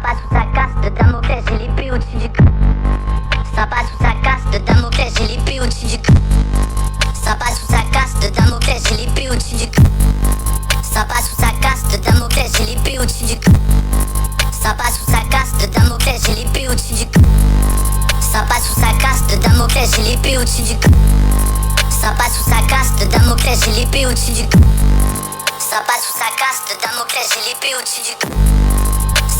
passe sous sa casse de Damoclès, j'ai l'épée au-dessus du cou. Ça passe sous sa casse de Damoclès, j'ai l'épée au-dessus du cou. Ça passe sous sa casse de Damoclès, j'ai l'épée au-dessus du cou. Ça passe sous sa casse de Damoclès, j'ai l'épée au-dessus du cou. Ça passe sous sa casse de Damoclès, j'ai l'épée au-dessus du cou. Ça passe sous sa casse de Damoclès, j'ai l'épée au-dessus du cou. Ça passe sous sa casse de Damoclès, j'ai l'épée au-dessus du cou. Ça passe sous sa casse de Damoclès, j'ai l'épée au-dessus du cou.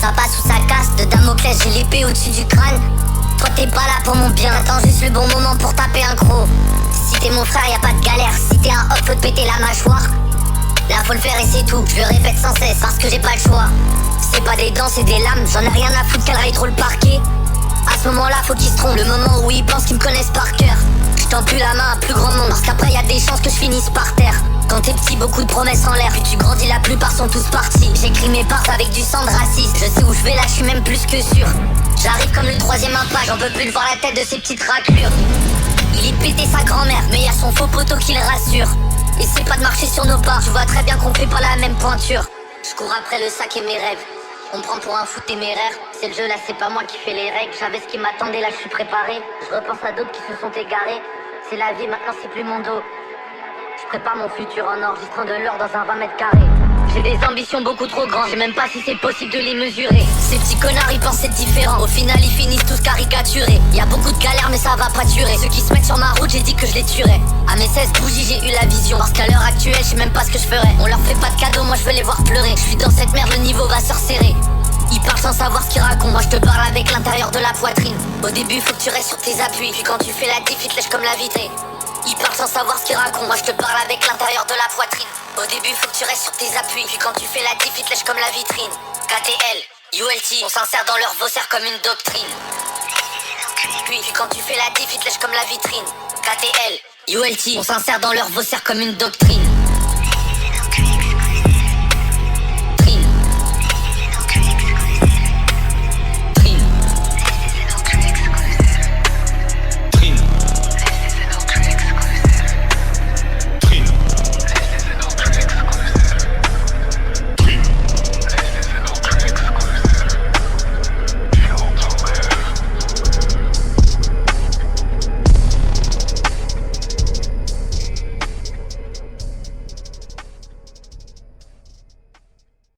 Ça passe sous sa casse de Damoclès, j'ai l'épée au-dessus du crâne. Toi t'es pas là pour mon bien, attends juste le bon moment pour taper un gros. Si t'es mon frère y'a pas de galère, si t'es un hop faut te péter la mâchoire. Là faut le faire et c'est tout, je le répète sans cesse parce que j'ai pas le choix. C'est pas des dents c'est des lames, j'en ai rien à foutre qu'elle raille trop le parquet. À ce moment là faut qu'ils se trompent, le moment où ils pensent qu'ils me connaissent par cœur. Je tends plus la main à plus grand monde parce qu'après y a des chances que je finisse par terre. Quand t'es petit, beaucoup de promesses en l'air, puis tu grandis, la plupart sont tous partis. J'écris mes parts avec du sang de raciste, je sais où je vais là, je suis même plus que sûr. J'arrive comme le troisième impact, j'en peux plus de voir la tête de ces petites raclures. Il est pété sa grand-mère, mais y a son faux poteau qui le rassure. Essaie pas de marcher sur nos pas, tu vois très bien qu'on fait pas la même pointure. Je cours après le sac et mes rêves, on me prend pour un fou téméraire. C'est le jeu là, c'est pas moi qui fais les règles. J'avais ce qui m'attendait, là je suis préparé. Je repense à d'autres qui se sont égarés. C'est la vie, maintenant c'est plus mon dos. Je prépare mon futur en enregistrant de l'or dans un 20 mètres carrés. J'ai des ambitions beaucoup trop grandes, je sais même pas si c'est possible de les mesurer. Ces petits connards ils pensent être différents, au final ils finissent tous caricaturés. Y'a beaucoup de galères mais ça va pas durer. Ceux qui se mettent sur ma route j'ai dit que je les tuerais. À mes 16 bougies j'ai eu la vision, parce qu'à l'heure actuelle je sais même pas ce que je ferais. On leur fait pas de cadeaux, moi je veux les voir pleurer. Je suis dans cette merde, le niveau va se resserrer. Ils parlent sans savoir ce qu'ils racontent, moi je te parle avec l'intérieur de la poitrine. Au début faut que tu restes sur tes appuis, puis quand tu fais la diff ils te lèchent comme la vitrée. Ils parlent sans savoir ce qu'ils racontent, moi je te parle avec l'intérieur de la poitrine. Au début faut que tu restes sur tes appuis, puis quand tu fais la diff ils te lèchent comme la vitrine. KTL, ULT, on s'insère dans leur vaussaire comme une doctrine. Puis quand tu fais la diff ils te lèchent comme la vitrine. KTL, ULT, on s'insère dans leur vaussaire comme une doctrine.